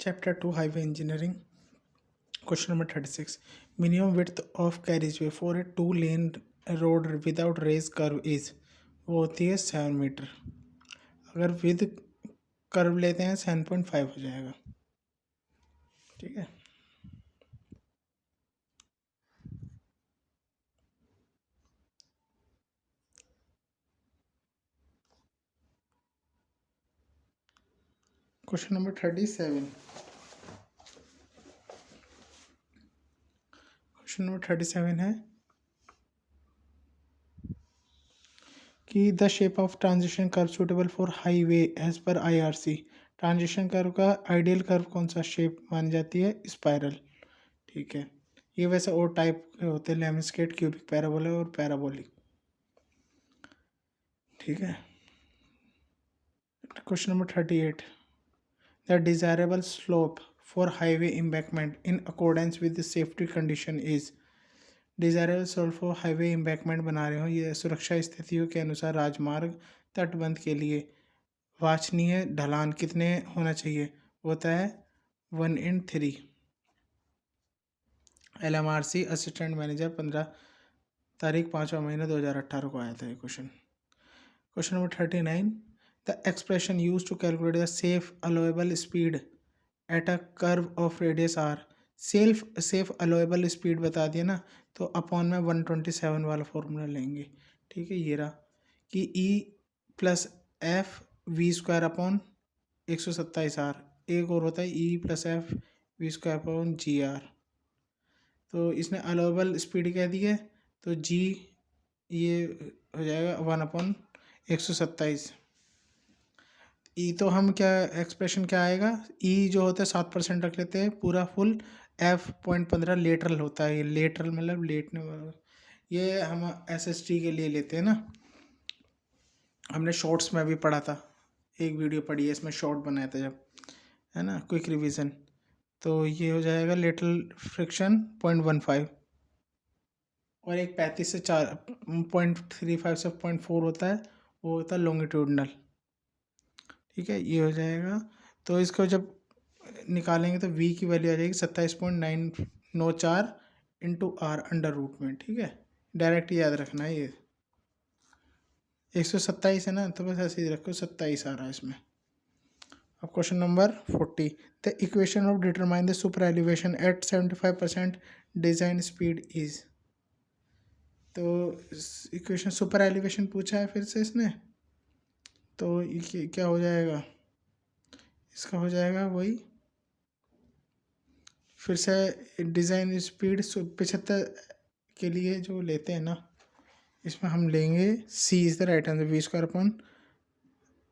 Chapter 2 Highway Engineering. Question number 36. Minimum width of carriageway for a two-lane road without raised curve is, वो होती है 7 metre. अगर with curve लेते हैं 7.5 हो जाएगा. ठीक है. Question number 37. क्वेश्चन नंबर 37 है कि the shape of transition curve suitable for highway as per IRC. Transition curve का आइडियल कर्व कौन सा शेप मानी जाती है? स्पाइरल. ठीक है. ये वैसे और टाइप के होते हैं, लेमस्केट, क्यूबिक पैराबोला और पैराबोलिक. ठीक है. Question number 38. The desirable slope for highway embankment in accordance with the safety condition is. Desirable slope for highway embankment बना रहे हो, ये सुरक्षा स्थितियों के अनुसार राजमार्ग तटबंध के लिए वांछनीय ढलान कितने होना चाहिए? होता है 1/3. LMRC असिस्टेंट मैनेजर 15 तारीख 5वां महीना 2018 को आया था ये question. Question number 39. The expression use to calculate the safe allowable speed at a curve of radius R. Safe allowable speed बता दिया ना, तो अपॉन में 127 वाला फॉर्मूला लेंगे. ठीक है. ये रहा कि E plus F V square upon 127R. एक और होता है E+F we square upon GR. तो इसने अलोएबल स्पीड कह दी है, तो G ये हो जाएगा 1/127. ई तो हम क्या एक्सप्रेशन क्या आएगा? ई जो होता है 7% रख लेते हैं पूरा फुल. F.15 लेटरल होता है. ये लेटरल मतलब लेटने वाला. ये हम SST के लिए लेते हैं ना. हमने शॉर्ट्स में भी पढ़ा था, एक वीडियो पढ़ी है इसमें शॉर्ट बनाया था जब, है ना, क्विक रिवीजन. तो ये हो जाएगा लेटरल फ्रिक्शन 0.15 और एक 35 से 0.35 से 0.4 होता है, वो होता है लॉन्गिट्यूडनल. ठीक है. ये हो जाएगा. तो इसको जब निकालेंगे तो V की वैल्यू आ जाएगी 27.994 इंटू R अंडर रूट में. ठीक है. डायरेक्ट याद रखना है. ये 127 है ना, तो बस ऐसे ही रखो, 27 आ रहा है इसमें. अब question number 40. The equation of determine the super elevation at 75% design speed is. तो इक्वेशन सुपर एलिवेशन पूछा है फिर से इसने, तो ये क्या हो जाएगा? इसका हो जाएगा वही फिर से डिज़ाइन स्पीड 75 के लिए जो लेते हैं ना, इसमें हम लेंगे C is the right answer. V square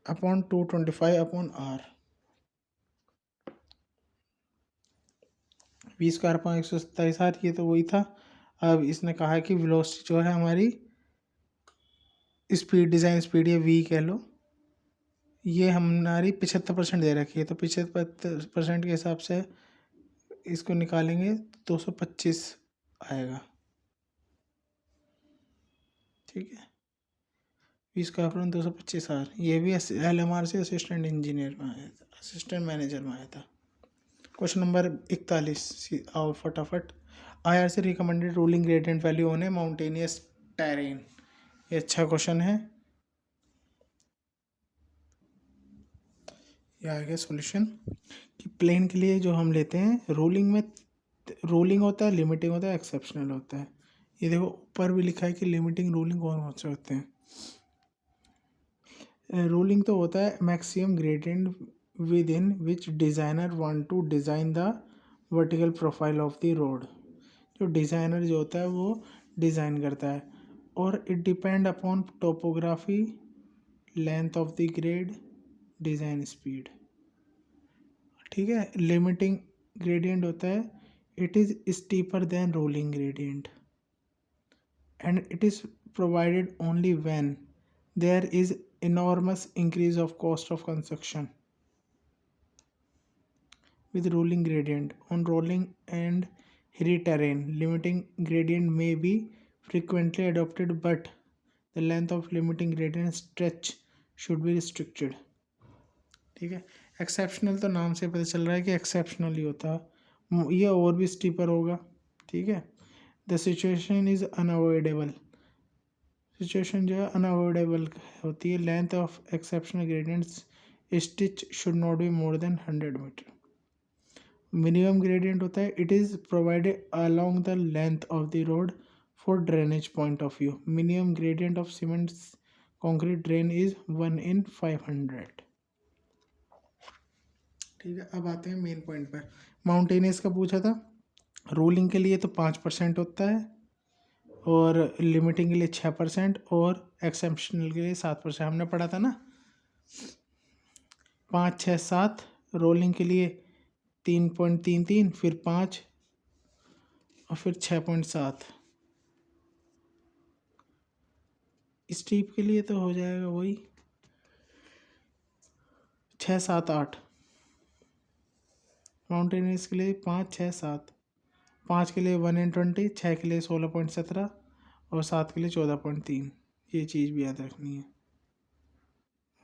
upon 225 upon R. V square upon 127R, ये तो वही था. अब इसने कहा है कि वेलोसिटी जो है हमारी स्पीड, डिज़ाइन स्पीड, ये V कह लो, ये हमारी 75% दे रखी है. तो 75% के हिसाब से इसको निकालेंगे 225 आएगा. ठीक है. V square upon 225R. ये भी LMRC असिस्टेंट इंजीनियर में आया था, असिस्टेंट मैनेजर में आया था. Question number 41. आओ फटाफट. IRC recommended ruling gradient value on A mountainous terrain. ये अच्छा क्वेश्चन है. ये आ गया सॉल्यूशन कि प्लेन के लिए जो हम लेते हैं रूलिंग में, रूलिंग होता है, लिमिटिंग होता है, एक्सेप्शनल होता है. ये देखो ऊपर भी लिखा है कि लिमिटिंग रूलिंग कौन से होते हैं. रूलिंग तो होता है maximum gradient within which designer want to design the vertical profile of the road. जो डिज़ाइनर जो होता है वो डिज़ाइन करता है, और it depend upon topography, length of the grade, design speed. ठीक है. लिमिटिंग ग्रेडियंट होता है it is steeper than rolling gradient and it is provided only when there is enormous increase of cost of construction. With rolling gradient on rolling and hilly terrain, limiting gradient may be frequently adopted, but the length of limiting gradient stretch should be restricted. ठीक है। Exceptional तो नाम से पता चल रहा है कि एक्सेप्शनल ही होता है, ये और भी स्टीपर होगा। ठीक है। The situation is unavoidable, situation जो है अनअवॉइडेबल होती है। Length of exceptional gradients stitch should not be more than 100 metre. Minimum gradient होता है it is provided along the length of the road for drainage point of view. Minimum gradient of cement concrete drain is 1/500। ठीक है। अब आते हैं main point पर। Mountainous का पूछा था, रूलिंग के लिए तो 5% होता है, और लिमिटिंग के लिए 6%, और एक्सेप्शनल के लिए 7%। हमने पढ़ा था ना, 5, 6, 7। रोलिंग के लिए 3.33, फिर 5 और फिर 6.7। स्टीप के लिए तो हो जाएगा वही 6, 7, 8। माउंटेनियस के लिए 5, 6, 7। 5 के लिए 1/20, 6 के लिए 16.17 और 7 के लिए 14.3। ये चीज़ भी याद रखनी है।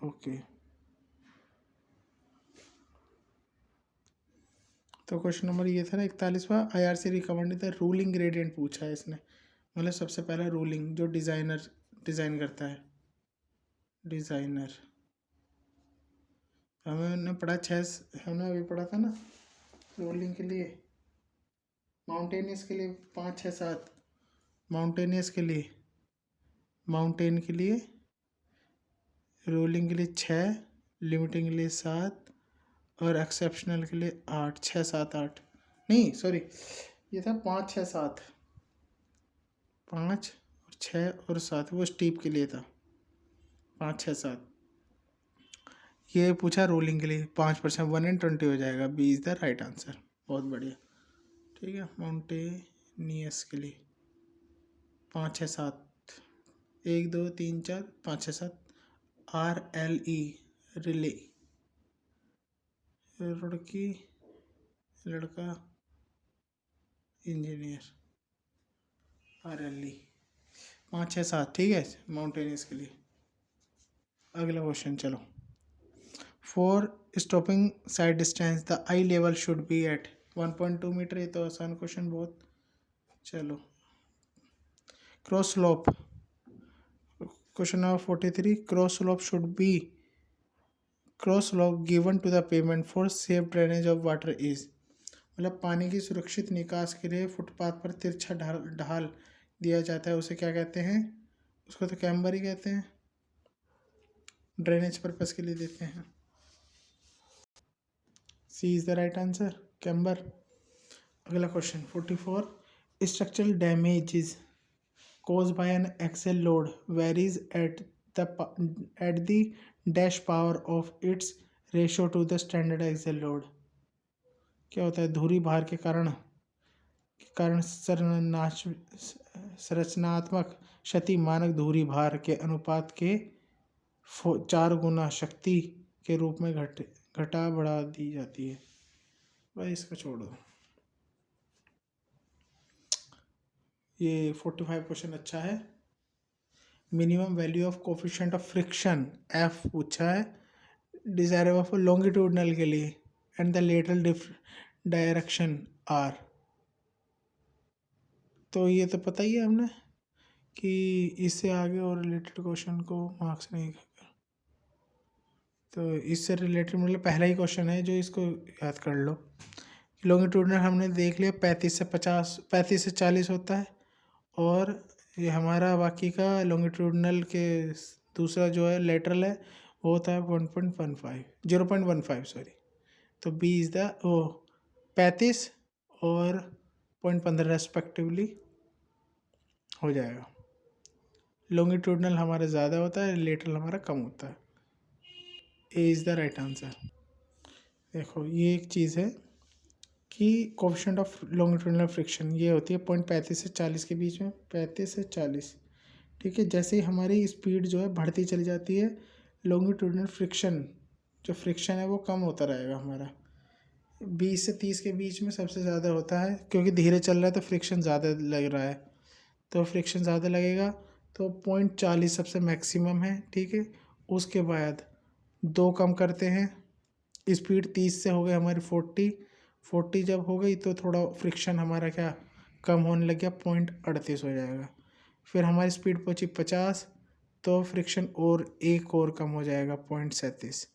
ओके। तो क्वेश्चन नंबर ये था ना 41वां। IRC recommended the ruling gradient पूछा है इसने, मतलब सबसे पहला रूलिंग जो डिज़ाइन करता है, डिज़ाइनर। हमने पढ़ा हमने अभी पढ़ा था ना रोलिंग के लिए, माउंटेनियस के लिए 5, 6, 7। माउंटेनियस के लिए, माउंटेन के लिए रोलिंग के लिए 6, लिमिटिंग के लिए 7 और एक्सेप्शनल के लिए 8। 6, 7, 8 नहीं सॉरी, ये था 5, 6, 7। 5 और 6 और 7 वो स्टीप के लिए था। 5, 6, 7। ये पूछा रोलिंग के लिए 5%, 1/20 हो जाएगा। B is the right answer. बहुत बढ़िया। ठीक है। माउंटेनियस के लिए 5, 6, 7, 1, 2, 3, 4, 5, 6, 7। RLE रिले, लड़की लड़का इंजीनियर। RLE 5, 6, 7। ठीक है माउंटेनियस के लिए। अगला क्वेश्चन चलो। For stopping sight distance the eye level should be at 1.2 metre. ये तो आसान क्वेश्चन बहुत। चलो cross slope, question number 43। Cross slope should be cross slope given to the pavement for safe drainage of water is, मतलब पानी की सुरक्षित निकास के लिए फुटपाथ पर तिरछा ढाल दिया जाता है, उसे क्या कहते हैं? उसको तो कैम्बर ही कहते हैं, ड्रेनेज पर्पस के लिए देते हैं। C is the right answer, camber. अगला question 44। Structural damage is caused by an axial load varies at the dash power of its ratio to the standard axial load। क्या होता है? धुरी भार के कारण संरचनात्मक क्षति मानक धुरी भार के अनुपात के 4 गुना शक्ति के रूप में घटा बढ़ा दी जाती है। भाई इसको छोड़ दो, ये 45 क्वेश्चन अच्छा है। Minimum value of coefficient of friction F पूछा है, डिजायरेबल फॉर लॉन्गिट्यूडनल के लिए, and the lateral direction are. तो ये तो पता ही है हमने कि इससे आगे और रिलेटेड क्वेश्चन को मार्क्स नहीं, तो इससे रिलेटेड मतलब पहला ही क्वेश्चन है जो इसको याद कर लो। लॉन्गिट्यूडनल हमने देख लिया 35 से 40 होता है, और ये हमारा बाकी का लॉन्गिट्यूडनल के दूसरा जो है लेटरल है वो होता है 0.15 सॉरी। तो बी इज़ द 35 और 0.15 रेस्पेक्टिवली हो जाएगा। लॉन्गिट्यूडनल हमारा ज़्यादा होता है, लेटरल हमारा कम होता है। A is the right answer. देखो ये एक चीज़ है कि कोफिशिएंट ऑफ लॉन्गिट्यूडनल फ्रिक्शन ये होती है 0.35 से 40 के बीच में, 35 से 40। ठीक है। जैसे ही हमारी स्पीड जो है बढ़ती चली जाती है, लॉन्गिट्यूडनल फ्रिक्शन जो फ्रिक्शन है वो कम होता रहेगा हमारा। 20 से 30 के बीच में सबसे ज़्यादा होता है, क्योंकि धीरे चल रहा है तो फ्रिक्शन ज़्यादा लग रहा है, तो फ्रिक्शन ज़्यादा लगेगा। तो 0.40 सबसे मैक्सिमम है। ठीक है। उसके बाद 2 कम करते हैं स्पीड 30 से हो गई हमारी 40 जब हो गई तो थोड़ा फ्रिक्शन हमारा क्या कम होने लग गया, 0.38 हो जाएगा। फिर हमारी स्पीड पहुंची 50 तो फ्रिक्शन और एक और कम हो जाएगा 0.37।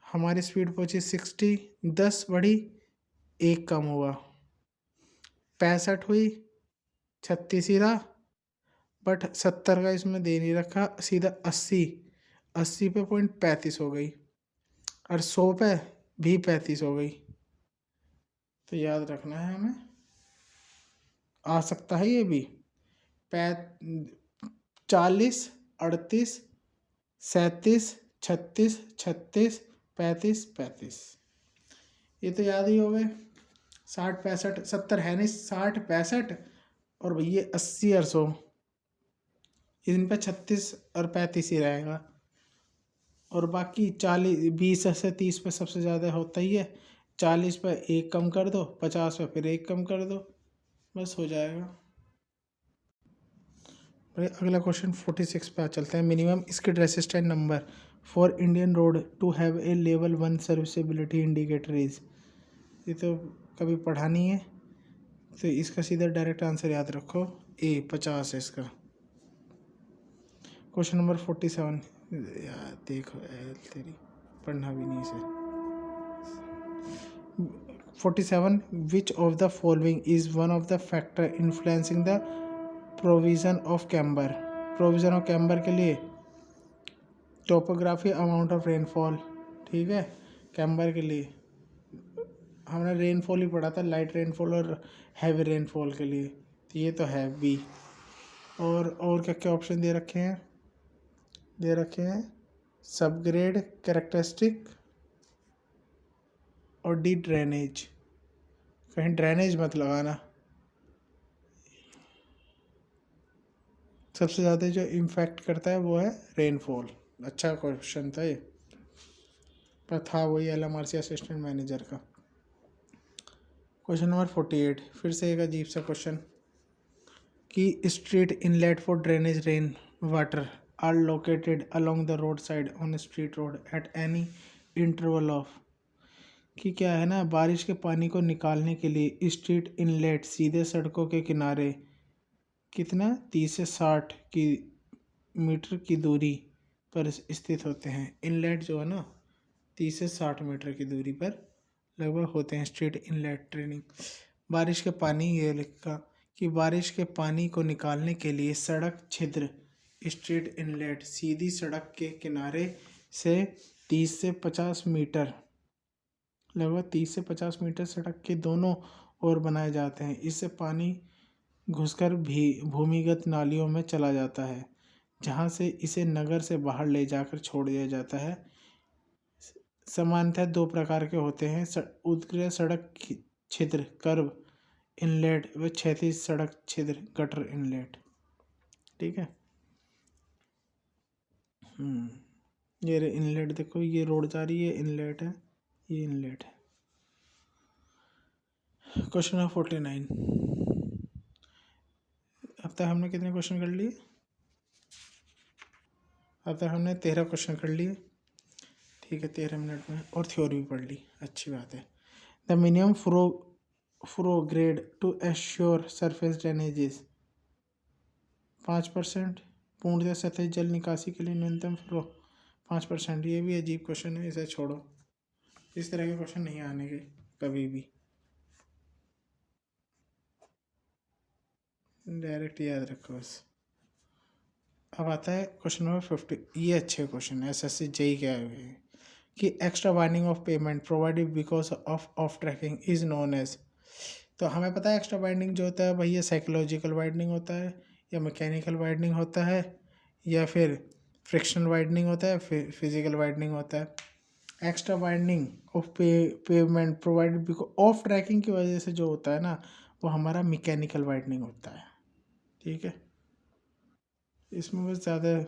हमारी स्पीड पहुंची 60, 10 बढ़ी, एक कम हुआ, 65 हुई, 36 ही रहा, बट 70 का इसमें दे नहीं रखा, सीधा 80 पे 0.35 हो गई, और 100 पे भी 35 हो गई। तो याद रखना है हमें, आ सकता है ये भी 40, 38, 37, 36, 36, 35, 35। ये तो याद ही हो गए। 60, 65, 70 है नहीं, 60, 65 और भैया 80 और 100, इन पे 36 और 35 ही रहेगा। और बाकी 40, 20 से 30 पे सबसे ज़्यादा होता ही है, 40 पे एक कम कर दो, 50 पे फिर एक कम कर दो, बस हो जाएगा। भाई अगला क्वेश्चन 46 पे चलते हैं। Minimum skid resistant number for Indian road to have a level 1 serviceability indicator is. ये तो कभी पढ़ा नहीं है, तो इसका सीधा डायरेक्ट आंसर याद रखो, ए 50 है इसका। क्वेश्चन नंबर 47, यार देखो तेरी पढ़ना भी नहीं इसे। 47, which of the following is one of the factor influencing the provision of camber. Provision of camber के लिए टोपोग्राफी, अमाउंट ऑफ रेनफॉल, ठीक है। कैम्बर के लिए हमने रेनफॉल ही पढ़ा था, लाइट रेनफॉल और हैवी रेनफॉल के लिए, तो ये तो है बी। और क्या क्या ऑप्शन दे रखे हैं सबग्रेड, कैरेक्टरिस्टिक और डी ड्रेनेज। कहीं ड्रेनेज मत लगाना, सबसे ज़्यादा जो इम्पैक्ट करता है वो है रेनफॉल। अच्छा क्वेश्चन था ये, पर था वही LMRC असिस्टेंट मैनेजर का। क्वेश्चन नंबर 48, फिर से एक अजीब सा क्वेश्चन कि street inlet for drainage rain water are located along the road side on street road at any interval of. कि क्या है ना, बारिश के पानी को निकालने के लिए स्ट्रीट इनलेट सीधे सड़कों के किनारे कितना 30 से 60 की मीटर की दूरी पर स्थित होते हैं। इनलेट जो है ना 30 से 60 मीटर की दूरी पर लगभग होते हैं स्ट्रीट इनलेट ट्रेनिंग। बारिश के पानी, ये लिखा कि बारिश के पानी को निकालने के लिए सड़क छिद्र स्ट्रीट इनलेट सीधी सड़क के किनारे से 30 से 50 मीटर, लगभग 30 से 50 मीटर सड़क के दोनों ओर बनाए जाते हैं। इससे पानी घुसकर भी भूमिगत नालियों में चला जाता है, जहां से इसे नगर से बाहर ले जाकर छोड़ दिया जाता है। सामान्यतः दो प्रकार के होते हैं, उत्कीर्ण सड़क छिद्र कर्व इनलेट व क्षैतिज सड़क छिद्र गटर इनलेट, ठीक है। ये इनलेट देखो, ये रोड जा रही है, इनलेट है, ये इनलेट है। क्वेश्चन नंबर 49, अब तक हमने कितने क्वेश्चन कर लिए? अब तक हमने 13 क्वेश्चन कर लिए, ठीक है। 13 मिनट में और थ्योरी भी पढ़ ली, अच्छी बात है। The minimum flow grade two assure surface drainage is 5%। पूर्णतः सतही जल निकासी के लिए न्यूनतम फ्लो 5%। ये भी अजीब क्वेश्चन है, इसे छोड़ो, इस तरह के क्वेश्चन नहीं आने के कभी भी, डायरेक्ट याद रखो बस। अब आता है क्वेश्चन नंबर 50, ये अच्छे क्वेश्चन है, SSC JEE क्या है कि extra binding of pavement provided because of tracking is known as. तो हमें पता है एक्स्ट्रा बाइंडिंग जो होता है भाई, ये साइकोलॉजिकल बाइंडिंग होता है, या मैकेनिकल बाइंडिंग होता है, या फिर फ्रिक्शनल बाइंडिंग होता है, फिजिकल बाइंडिंग होता है। Extra binding of pavement provided because of tracking की वजह से जो होता है ना, वो हमारा मैकेनिकल बाइंडिंग होता है, ठीक है। इसमें बस ज़्यादा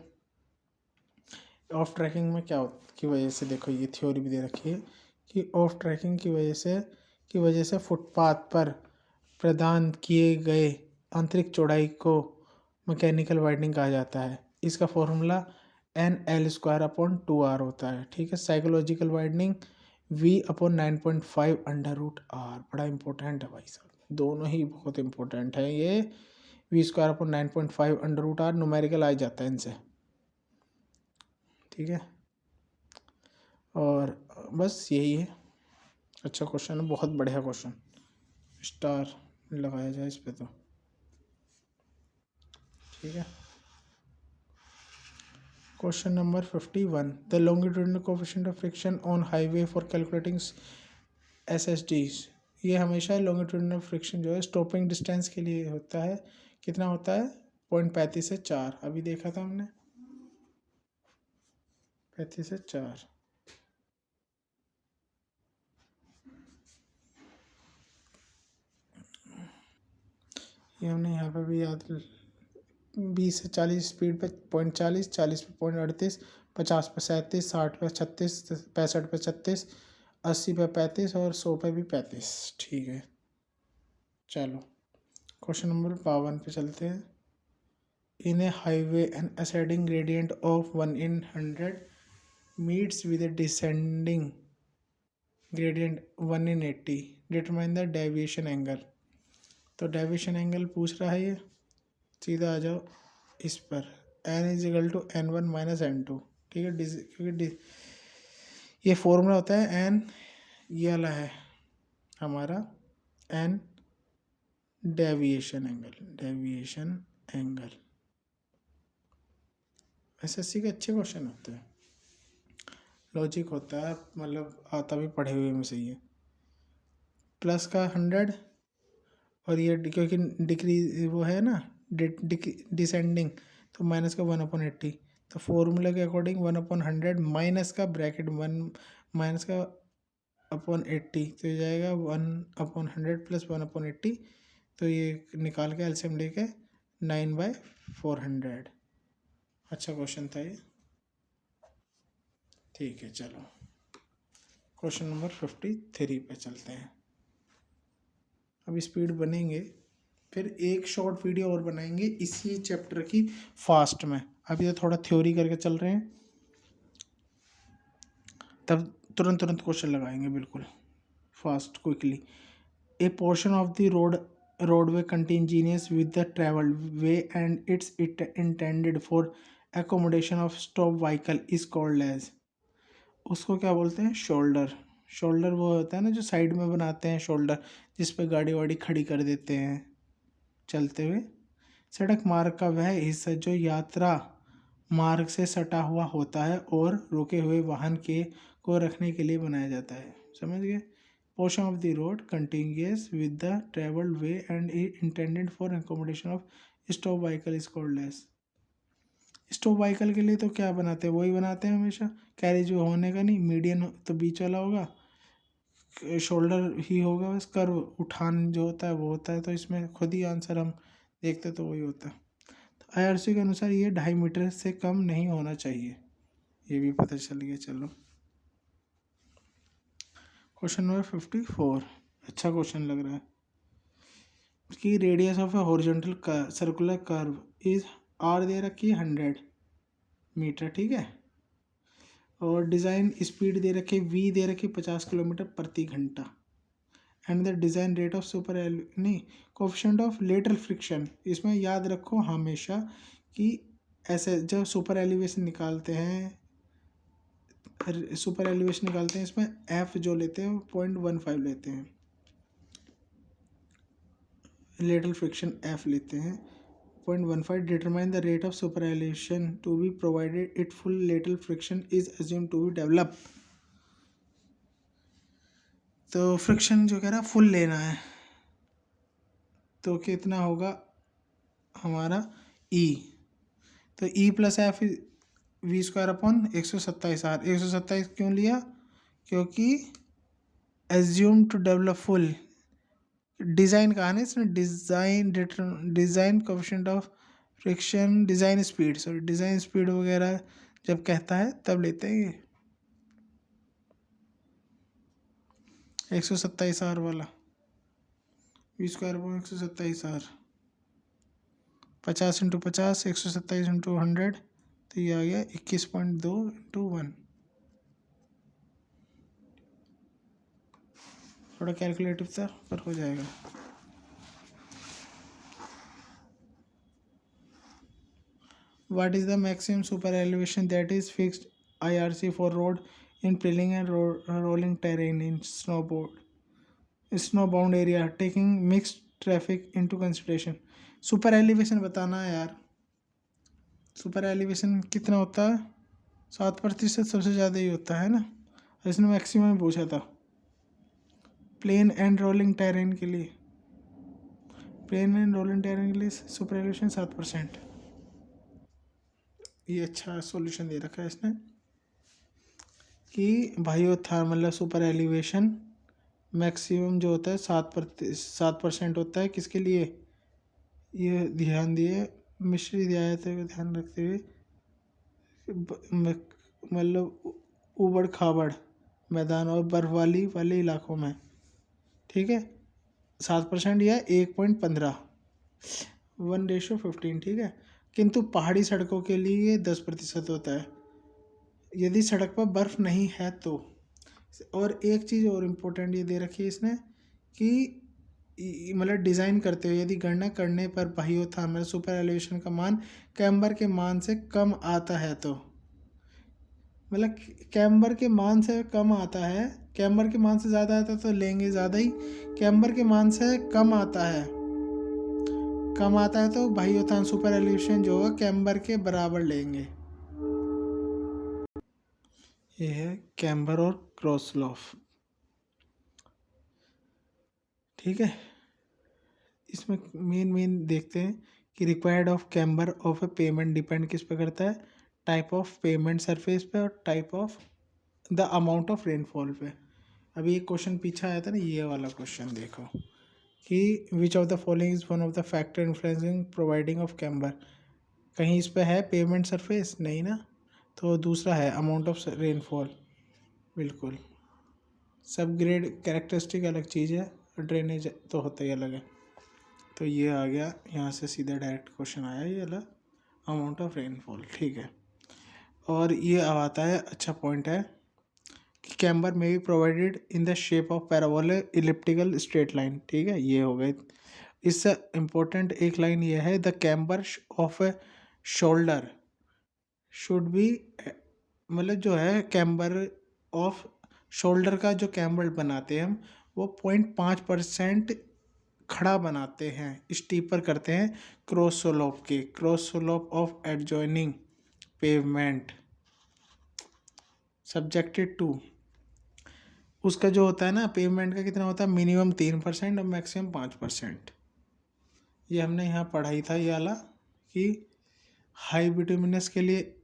ऑफ ट्रैकिंग में क्या की वजह से, देखो ये थ्योरी भी दे रखी है कि ऑफ ट्रैकिंग की वजह से फुटपाथ पर प्रदान किए गए आंतरिक चौड़ाई को मैकेनिकल वाइडनिंग कहा जाता है। इसका फॉर्मूला NL² अपॉन 2R होता है, ठीक है। Psychological widening V upon 9.5 under root R, बड़ा इंपॉर्टेंट है भाई साहब, दोनों ही बहुत इंपॉर्टेंट है ये। V square upon 9.5 under root R numerical आ जाता है इनसे, ठीक है। और बस यही है, अच्छा क्वेश्चन है, बहुत बढ़िया क्वेश्चन, स्टार लगाया जाए इस पे तो, ठीक है। Question number 51, the longitudinal coefficient of friction on highway for calculating SSDs। ये हमेशा लॉन्गिट्यूडिनल फ्रिक्शन जो है स्टॉपिंग डिस्टेंस के लिए होता है, कितना होता है 0.35 से 4, अभी देखा था हमने 35 से 4। ये हमने यहाँ पे भी याद, 20 से 40 स्पीड पे 0.40, 40 पे 0.38, 50 पे 37, 60 पे 36, 65 पे 36, 80 पे 35 और 100 पे भी 35, ठीक है। चलो क्वेश्चन नंबर 52 पे चलते हैं। In a highway an ascending gradient of 1 in 100 meets with a descending gradient 1 in 80, determine the deviation angle। तो डेविएशन एंगल पूछ रहा है ये, सीधा आ जाओ इस पर, n is equal to N1 minus N2, ठीक है। क्योंकि ये फॉर्मूला होता है n, ये वाला है हमारा n डेविएशन एंगल। SSC के अच्छे क्वेश्चन होते हैं, लॉजिक होता है, मतलब आता भी पढ़े हुए में सही है। प्लस का 100 और ये क्योंकि डिक्रीज वो है ना डिसेंडिंग, तो माइनस का 1/80, तो फॉर्मूला के अकॉर्डिंग 1/100 माइनस का ब्रैकेट 1 माइनस का अपॉन 80, तो ये जाएगा 1/100 प्लस 1/80, तो ये निकाल के एलसीएम लेके 9/400। अच्छा क्वेश्चन था ये, ठीक है। चलो क्वेश्चन नंबर 53 पे चलते हैं। अब स्पीड बनेंगे, फिर एक शॉर्ट वीडियो और बनाएंगे इसी चैप्टर की फास्ट में, अभी तो थोड़ा थ्योरी करके चल रहे हैं, तब तुरंत क्वेश्चन लगाएंगे बिल्कुल fast quickly. A portion of the roadway continuous with the travelled way and it's it intended for accommodation of stop vehicle is called as, उसको क्या बोलते हैं, शोल्डर। शोल्डर वो होता है ना जो साइड में बनाते हैं शोल्डर, जिस पे गाड़ी वाड़ी खड़ी कर देते हैं चलते हुए। सड़क मार्ग का वह हिस्सा जो यात्रा मार्ग से सटा हुआ होता है और रुके हुए वाहन के को रखने के लिए बनाया जाता है, समझ गए। Portion of the road continuous with the travelled way and intended for accommodation of stop vehicle is called as. Stop vehicle के लिए तो क्या बनाते हैं, वही बनाते हैं हमेशा, कैरेज होने का नहीं, मीडियन तो बीच वाला होगा, शोल्डर ही होगा, बस कर्व उठान जो होता है वो होता है, तो इसमें खुद ही आंसर हम देखते तो वही होता है। तो IRC के अनुसार ये 2.5 मीटर से कम नहीं होना चाहिए, ये भी पता चल गया। चलो क्वेश्चन नंबर 54, अच्छा क्वेश्चन लग रहा है कि radius of a horizontal circular curve is R दे रखी है 100 मीटर, ठीक है। और डिज़ाइन स्पीड दे रखी V दे रखी 50 किलोमीटर प्रति घंटा, and the design rate of super नहीं कोफिशिएंट ऑफ लेटरल फ्रिक्शन। इसमें याद रखो हमेशा कि ऐसे जब सुपर एलिवेशन निकालते हैं इसमें F जो लेते हैं 0.15 लेते हैं, लेटरल फ्रिक्शन F लेते हैं 0.15। Determine the rate of super elevation to be provided it full lateral friction is assume to be develop. तो फ्रिक्शन जो कह रहा है फुल लेना है, तो कितना होगा हमारा E, तो E plus F V square upon 127 R। 127 क्यों लिया, क्योंकि assume to develop full, design कहा ना इसने, design coefficient of friction, design speed वगैरह जब कहता है तब लेते हैं ये 127 R वाला। V स्क्वायर अपॉन 127 R, 50 × 50, 127 × 100, तो ये आ गया 21.2 × 1। थोड़ा कैलकुलेटिव था पर हो जाएगा। What is the maximum super elevation that is fixed IRC for road in peeling and rolling terrain in snowbound area taking mixed traffic into consideration? Super elevation बताना है यार। सुपर एलिवेशन कितना होता है? 7% सबसे ज़्यादा ही होता है ना। इसने मैक्सिमम पूछा था प्लेन एंड रोलिंग टेरेन के लिए। प्लेन एंड रोलिंग टेरेन के लिए सुपर एलिवेशन 7%। ये अच्छा सॉल्यूशन दे रखा है इसने कि बायोथर्मल सुपर एलिवेशन मैक्सिमम जो होता है 7% होता है। किसके लिए? ये ध्यान दिए मिश्रित रियायतों को ध्यान रखते हुए, मतलब उबड़ खाबड़ मैदान और बर्फ वाले इलाकों में, ठीक है। 7% या 1.15 1:15, ठीक है। किंतु पहाड़ी सड़कों के लिए 10% होता है यदि सड़क पर बर्फ़ नहीं है तो। और एक चीज़ और इम्पोर्टेंट ये दे रखी है इसने कि मतलब डिज़ाइन करते हुए यदि गणना करने पर बायोथर्मल सुपर एलिवेशन का मान कैम्बर के मान से कम आता है तो, मतलब कैम्बर के मान से कम आता है, कैम्बर के मान से ज़्यादा आता है तो लेंगे ज़्यादा ही, कैम्बर के मान से कम आता है तो बायोथर्मल सुपर एलिवेशन जो होगा कैम्बर के बराबर लेंगे। ये है कैम्बर और क्रॉसलॉफ, ठीक है। इसमें मेन देखते हैं कि required of camber of A payment depend किस पे करता है? टाइप ऑफ पेमेंट सरफेस पे और type of the amount of rainfall पे। अभी एक क्वेश्चन पीछे आया था ना, ये वाला क्वेश्चन देखो कि which of the following is one of the factor influencing providing of camber. कहीं इस पे है पेमेंट सरफेस? नहीं ना। तो दूसरा है अमाउंट ऑफ रेनफॉल। बिल्कुल, सब ग्रेड कैरेक्टरिस्टिक अलग चीज़ है और ड्रेनेज तो होता ही अलग है। तो ये आ गया यहाँ से सीधा डायरेक्ट क्वेश्चन आया ये वाला अमाउंट ऑफ रेनफॉल, ठीक है। और ये अब आता है अच्छा पॉइंट है कि कैम्बर में भी provided in the shape of parabola elliptical straight line, ठीक है। ये हो गए। इससे इम्पोर्टेंट एक लाइन ये है the camber of A shoulder should be, मतलब जो है कैम्बर ऑफ शोल्डर का जो कैम्बर बनाते हैं हम वो 0.5% खड़ा बनाते हैं, स्टीपर करते हैं cross slope of adjoining pavement subjected to. उसका जो होता है ना पेवमेंट का कितना होता है? मिनिमम 3% और मैक्सिमम 5%। ये हमने यहाँ पढ़ाई था ये वाला कि हाई बिटुमिनस के लिए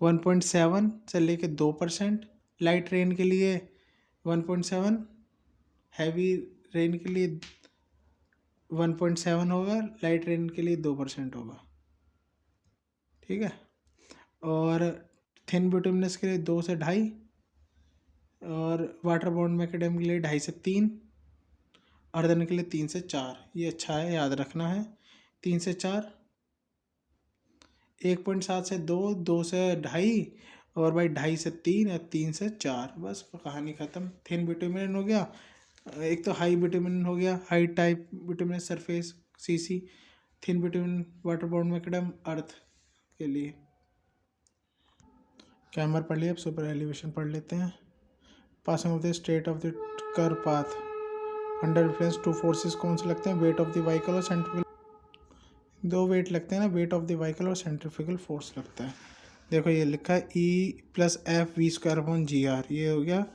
1.7 से लेके 2%, लाइट रेन के लिए 1.7, हैवी रेन के लिए 1.7 होगा, लाइट रेन के लिए 2% होगा, ठीक है। और थिन बिटुमिनस के लिए 2 से 2.5, और वाटर बॉन्ड मैकेडेम के लिए 2.5 से 3, अर्दन के लिए 3 से 4। ये अच्छा है, याद रखना है। 3 से 4, 1.7 से 2, 2 से 2.5, और भाई 2.5 से 3 या 3 से 4, बस कहानी ख़त्म। थिन बिटुमिन हो गया, एक तो हाई बिटुमिन हो गया, high type bitumen surface CC, thin bitumen water bound macadam earth के लिए। कैमर पढ़ लिया, अब सुपर एलिवेशन पढ़ लेते हैं। Passing of the state of the curve path under influence two forces कौन से लगते हैं? वेट ऑफ द व्हीकल और सेंट्रिफ्यूगल, दो वेट लगते हैं ना, वेट ऑफ द व्हीकल और सेंट्रिफ्यूगल फोर्स लगता है। देखो ये लिखा है E+F(v²/g_r), ये हो गया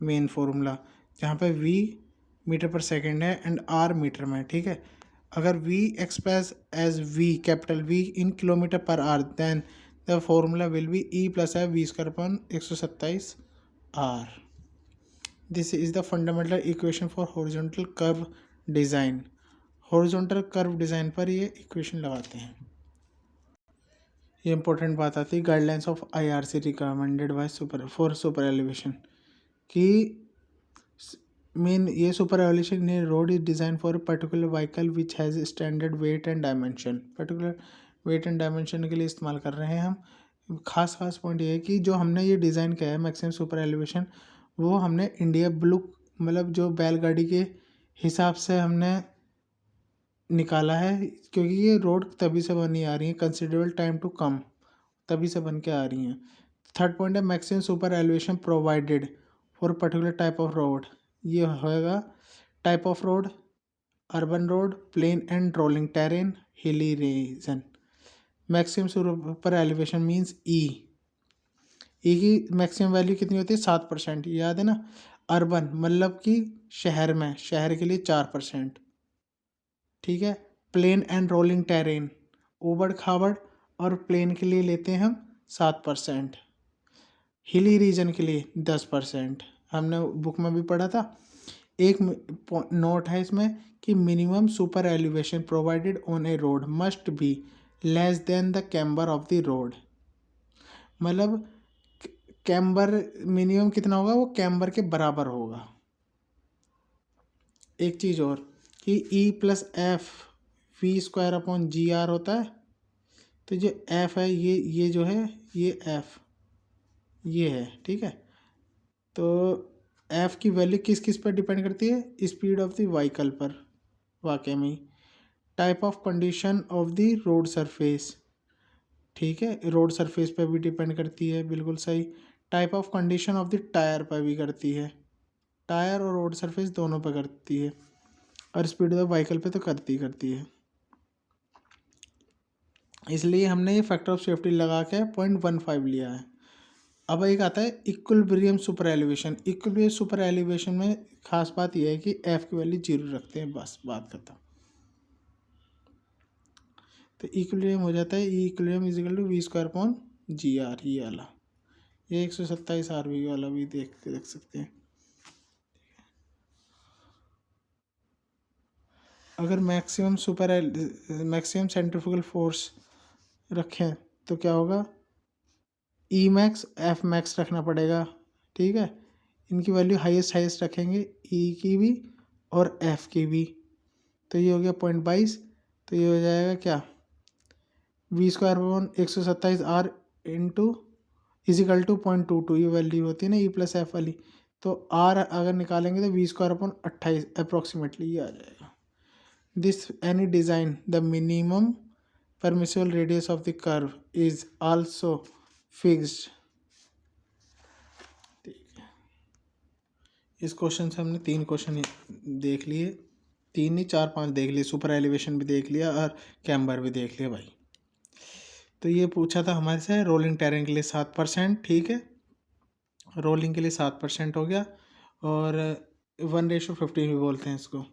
मेन फॉर्मूला, जहाँ पे v मीटर पर सेकेंड है एंड r मीटर में, ठीक है। अगर v express as v capital V in kilometre per hour then the formula will be E+F(v²/127r). This is the fundamental equation for horizontal curve design. Horizontal curve design पर ये equation लगाते हैं। ये important बात आती है guidelines of IRC recommended by super elevation कि main ये super elevation road is design for particular vehicle which has standard weight and dimension. Particular weight and dimension के लिए इस्तेमाल कर रहे हैं हम। खास पॉइंट ये है कि जो हमने ये डिज़ाइन किया है मैक्सिमम सुपर एलिवेशन, वो हमने इंडिया ब्लू मतलब जो बैलगाड़ी के हिसाब से हमने निकाला है, क्योंकि ये रोड तभी से बनी आ रही है, कंसिडरेबल टाइम टू कम, तभी से बन के आ रही हैं। थर्ड पॉइंट है maximum super elevation provided for particular type of road. ये होएगा type of road, urban road, plain and rolling terrain, hilly region. Maximum super elevation means E की मैक्सिमम वैल्यू कितनी होती है 7%, याद है ना। अर्बन मतलब कि शहर में, शहर के लिए 4%, ठीक है। प्लेन एंड रोलिंग टेरेन, ऊबड़ खाबड़ और प्लेन के लिए लेते हैं हम 7%। हिली रीजन के लिए 10%। हमने बुक में भी पढ़ा था। एक नोट है इसमें कि minimum super elevation provided on A road must be less than the camber of the road. मतलब कैम्बर मिनिमम कितना होगा, वो कैम्बर के बराबर होगा। एक चीज़ और कि E plus F V square upon G R होता है। तो जो एफ है ये जो है ये एफ ये है, ठीक है। तो एफ की वैल्यू किस किस पर डिपेंड करती है, स्पीड ऑफ द व्हीकल पर, वाकई में। Type of condition of the road surface, ठीक है, रोड सरफेस पर भी डिपेंड करती है, बिल्कुल सही। Type of condition of the tyre पर भी करती है, टायर और रोड सरफेस दोनों पर करती है, और स्पीड ऑफ व्हीकल पे तो करती है। इसलिए हमने ये फैक्टर ऑफ सेफ्टी लगा के 0.15 लिया है। अब एक आता है equilibrium super elevation. Equilibrium super elevation में खास बात यह है कि एफ की वैल्यू 0 रखते हैं, बस बात खत्म। तो इक्विलिब्रियम हो जाता है E equilibrium is equal to V square upon G R, ये वाला। ये 127 आरवी वाला भी देख सकते हैं। अगर मैक्सिमम सेंट्रीफ्यूगल फोर्स रखें तो क्या होगा, ई मैक्स एफ मैक्स रखना पड़ेगा, ठीक है। इनकी वैल्यू हाईएस्ट रखेंगे, ई की भी और एफ की भी। तो ये हो गया 0.22। तो ये हो जाएगा क्या, V square upon 127 R into equal to 0.22, ये वैल्यू होती है ना ई प्लस एफ वाली। तो आर अगर निकालेंगे तो वी स्क्वायर अपॉन 28 अप्रोक्सीमेटली ये आ जाएगा। This any design the minimum permissible radius of the curve is also fixed। इस क्वेश्चन से हमने 3 क्वेश्चन देख लिए, 3 नहीं 4-5 देख लिए, सुपर एलिवेशन भी देख लिया और कैम्बर भी देख लिया भाई। तो ये पूछा था हमारे से रोलिंग टेरेन के लिए 7%, ठीक है, रोलिंग के लिए 7% हो गया, और 1:15 भी बोलते हैं इसको।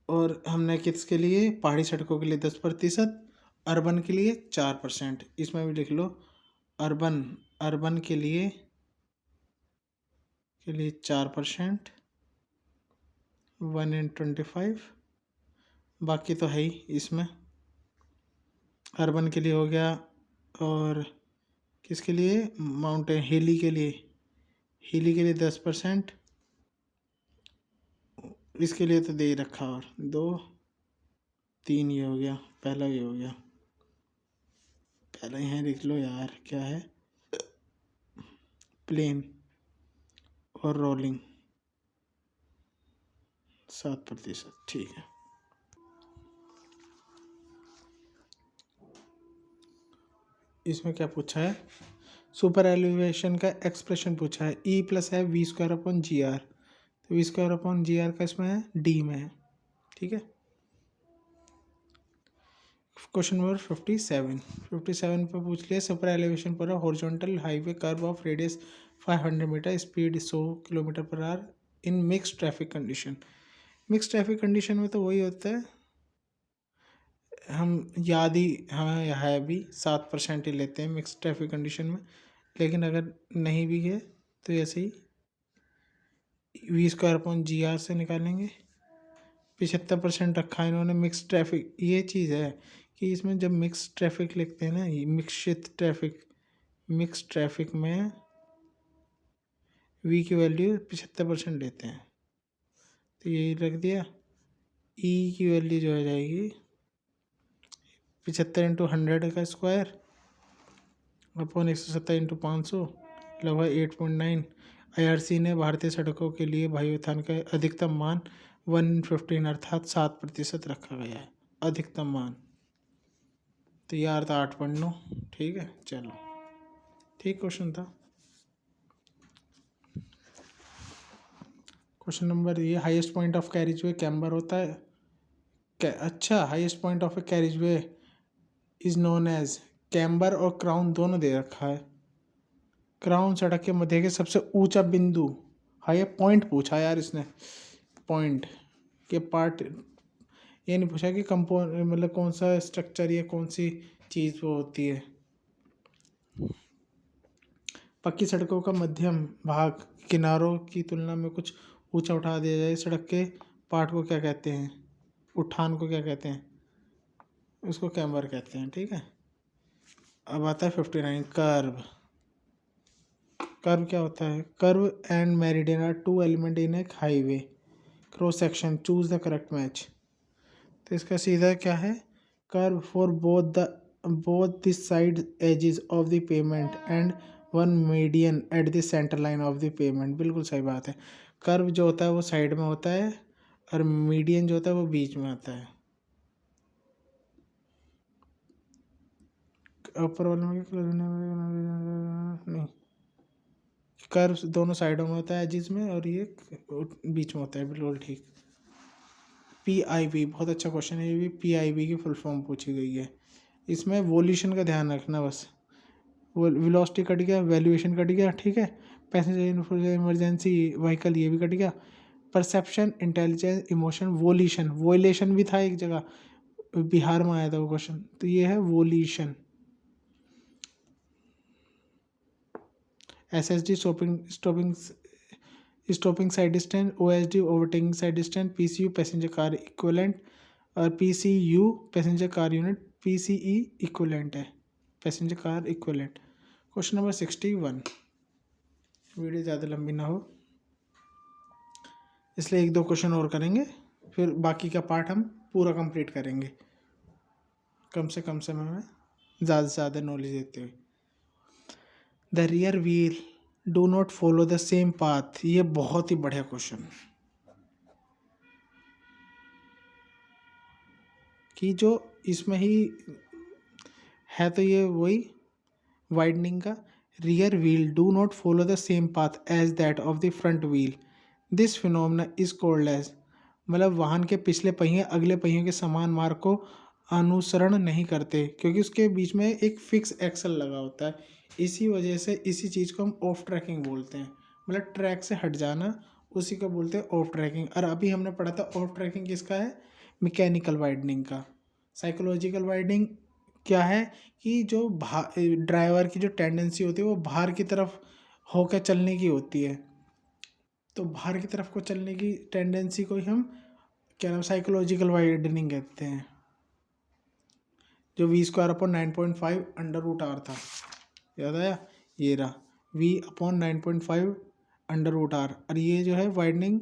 और हमने किसके लिए, पहाड़ी सड़कों के लिए 10%, अर्बन के लिए 4%। इसमें भी लिख लो, अर्बन के लिए 4%, 1:25। बाकी तो है ही इसमें, अर्बन के लिए हो गया, और किसके लिए, माउंटेन हिली के लिए 10%। इसके लिए तो दे ही रखा, और 2 3 ये हो गया, पहला ये हो गया, पहला यहाँ लिख लो यार, क्या है, प्लेन और रोलिंग 7%, ठीक है। इसमें क्या पूछा है, सुपर एलिवेशन का एक्सप्रेशन पूछा है, ई प्लस है V square upon G R. तो V square upon G R का इसमें है, डी में है, ठीक है। क्वेश्चन नंबर 57 पर पूछ लिया, सुपर एलिवेशन पर horizontal highway curve of radius 500 metre, speed 100 kilometre per hour in mix traffic condition. Mix traffic condition में तो वही होता है, हम याद ही हमें है भी 7% ही लेते हैं मिक्स ट्रैफिक कंडीशन में। लेकिन अगर नहीं भी है तो ऐसे ही V square upon G R से निकालेंगे। 75% रखा है इन्होंने मिक्स ट्रैफिक। ये चीज़ है कि इसमें जब मिक्स ट्रैफिक लिखते हैं ना, ये मिक्स ट्रैफिक में वी की वैल्यू 75% लेते हैं। तो यही रख दिया, ई की वैल्यू जो हो जाएगी 75 × 100 का स्क्वायर अपॉन 170 × 500, लगभग 8.9। IRC ने भारतीय सड़कों के लिए वायुयान का अधिकतम मान 1/15 अर्थात 7% रखा गया है, अधिकतम मान। तो यार था 8.9। ठीक है, चलो ठीक क्वेश्चन था। क्वेश्चन नंबर ये, highest point of carriage way camber होता है। अच्छा, highest point of a carriage way is known as camber, और क्राउन दोनों दे रखा है। क्राउन सड़क के मध्य के सबसे ऊंचा बिंदु, हाई पॉइंट पूछा यार इसने, पॉइंट के पार्ट, ये नहीं पूछा कि कंपोन मतलब कौन सा स्ट्रक्चर या कौन सी चीज़ वो होती है। पक्की सड़कों का मध्यम भाग किनारों की तुलना में कुछ ऊंचा उठा दिया जाए, सड़क के पार्ट को क्या कहते हैं, उठान को क्या कहते हैं, उसको कैम्बर कहते हैं। ठीक है, अब आता है 59, कर्व। कर्व क्या होता है? Kerb and meridian are two element in a highway cross section, choose the correct match. तो इसका सीधा क्या है? Kerb for both the side edges of the pavement and one median at the centre line of the pavement. बिल्कुल सही बात है। Curve जो होता है वो साइड में होता है, और मीडियन जो होता है वो बीच में आता है। ऊपर वाले में नहीं, कर्व दोनों साइडों में होता है एजिस में, और ये बीच में होता है। बिल्कुल ठीक। PIV बहुत अच्छा क्वेश्चन है, ये भी PIV की फुल फॉर्म पूछी गई है। इसमें वोल्यूशन का ध्यान रखना बस। वो वेलोसिटी कट गया, वैल्यूएशन कट गया, ठीक है। पैसेंजर इमरजेंसी व्हीकल ये भी कट गया। परसेप्शन, इंटेलिजेंस, इमोशन, वोलेशन भी था एक जगह, बिहार में आया था वो क्वेश्चन, तो ये है वोल्यूशन। SSD stopping sight distance, OSD overtaking sight distance, PCU passenger car equivalent, और PCU passenger car unit, PCE equivalent है, passenger car equivalent. Question number 61, video ज़्यादा लंबी ना हो इसलिए एक दो क्वेश्चन और करेंगे, फिर बाकी का पार्ट हम पूरा कंप्लीट करेंगे कम से कम समय में, ज़्यादा से ज़्यादा नॉलेज देते हुए। The rear wheel do not follow the same path, ये बहुत ही बढ़िया क्वेश्चन, कि जो इसमें ही है, तो ये वही वाइडनिंग का। Rear wheel do not follow the same path as that of the front wheel, this phenomena is called as, मतलब वाहन के पिछले पहिए अगले पहियों के समान मार्ग को अनुसरण नहीं करते, क्योंकि उसके बीच में एक फिक्स एक्सल लगा होता है। इसी वजह से इसी चीज़ को हम ऑफ ट्रैकिंग बोलते हैं, मतलब ट्रैक से हट जाना, उसी को बोलते हैं ऑफ ट्रैकिंग। और अभी हमने पढ़ा था ऑफ ट्रैकिंग किसका है? मैकेनिकल वाइडनिंग का। साइकोलॉजिकल वाइडनिंग क्या है? कि जो ड्राइवर की जो टेंडेंसी होती है वो बाहर की तरफ होकर चलने की होती है, तो बाहर की तरफ को चलने की टेंडेंसी को ही हम क्या नाम साइकोलॉजिकल वाइडनिंग कहते हैं। जो V²/9.5 √r था, याद आया? ये रहा V/9.5 √r, और ये जो है वाइडनिंग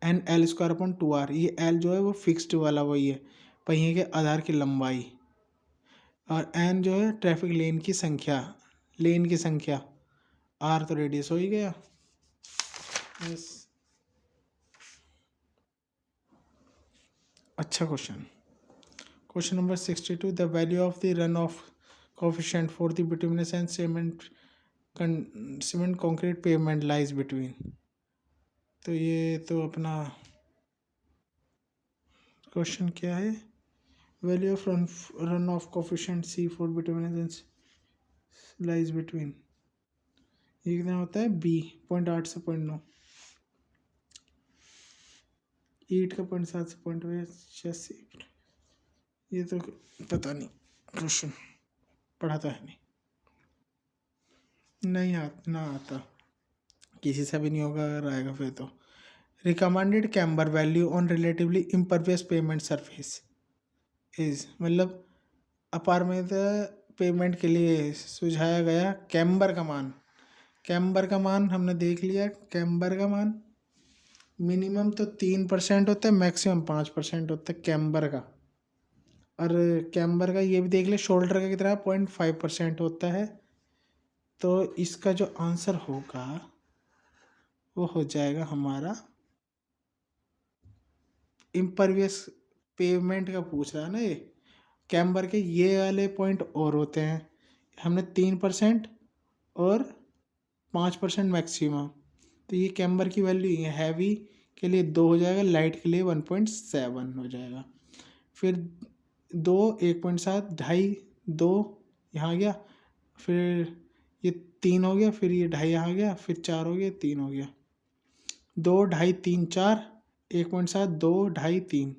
NL²/2r, ये L जो है वो फिक्स्ड वाला वही है, पहिए के आधार की लंबाई, और N जो है ट्रैफिक लेन की संख्या, R तो रेडियस हो ही गया। यस, अच्छा question. Question number 62, the value of the run of coefficient for the bituminous and cement concrete pavement lies between. तो ये तो अपना क्वेश्चन क्या है? Value of run of coefficient C for bituminous and lies between, ये कितना होता है? B 0.8 से 0.9, ईट का 0.7 से 0.86, ये तो पता नहीं, क्वेश्चन पढ़ा तो है नहीं ना आता, किसी से भी नहीं होगा, अगर आएगा फिर तो। Recommended camber value on relatively impervious payment surface is, मतलब अपारमित पेमेंट के लिए सुझाया गया कैम्बर का मान। कैम्बर का मान हमने देख लिया, कैम्बर का मान मिनिमम तो 3% होता है, मैक्सिमम 5% होता है कैम्बर का। और कैम्बर का ये भी देख ले, शोल्डर का कितना 0.5% होता है। तो इसका जो आंसर होगा वो हो जाएगा हमारा इम्परवियस पेवमेंट का पूछ रहा है ना ये। कैम्बर के ये वाले पॉइंट और होते हैं, हमने 3% और 5% मैक्सिमम, तो ये कैम्बर की वैल्यू है। हैवी के लिए 2 हो जाएगा, लाइट के लिए 1.7 हो जाएगा। फिर 2, 1.7, 2.5, 2 यहाँ गया, फिर ये 3 हो गया, फिर ये 2.5 यहाँ गया, फिर 4 हो गया, 3 हो गया, 2, 2.5, 3, 4, 1.7, 2, 2.5, 3।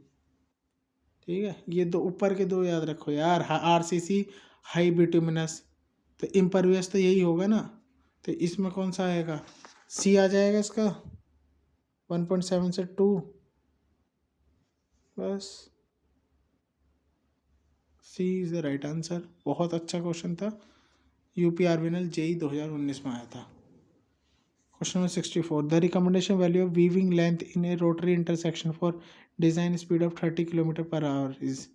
ठीक है, ये दो ऊपर के दो याद रखो यार, RCC हाई बिटुमिनस, तो इम्परवियस तो यही होगा ना, तो इसमें कौन सा आएगा, सी आ जाएगा इसका, 1.7 से 2, बस सी इज़ द राइट आंसर। बहुत अच्छा क्वेश्चन था, यूपी आरविनल JEE 2019 में आया था। Question number 64, the recommendation value of weaving length in A rotary intersection for design speed of 30 km/h is.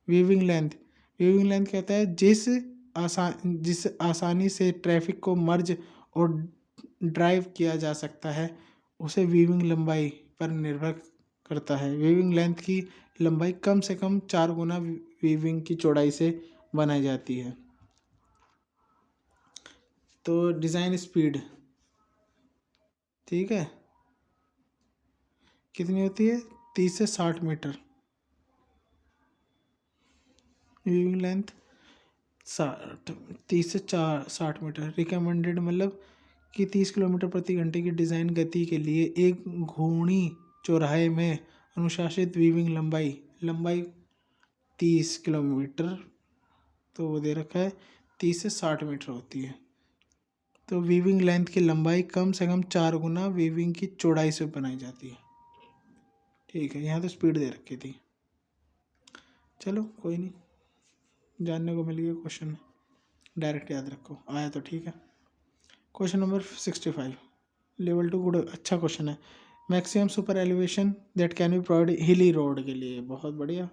Weaving length कहता है जिस आसानी से ट्रैफिक को मर्ज और ड्राइव किया जा सकता है, उसे वीविंग लंबाई पर निर्भर करता है। वीविंग लेंथ की लंबाई कम से कम 4 गुना वीविंग की चौड़ाई से बनाई जाती है। तो डिज़ाइन स्पीड ठीक है कितनी होती है, 30 से 60 मीटर। वीविंग लेंथ 30 से 60 मीटर। रिकमेंडेड मतलब कि 30 किलोमीटर प्रति घंटे की डिज़ाइन गति के लिए एक घूर्णी चौराहे में अनुशासित वीविंग लंबाई 30 किलोमीटर, तो वो दे रखा है 30 से 60 मीटर होती है। तो वीविंग लेंथ की लंबाई कम से कम 4 गुना वीविंग की चौड़ाई से बनाई जाती है। ठीक है, यहाँ तो स्पीड दे रखी थी, चलो कोई नहीं, जानने को मिल गया क्वेश्चन, डायरेक्ट याद रखो, आया तो ठीक है। क्वेश्चन नंबर 65, लेवल 2 गुड, अच्छा क्वेश्चन है। Maximum super elevation that can be provide हिली रोड के लिए, बहुत बढ़िया।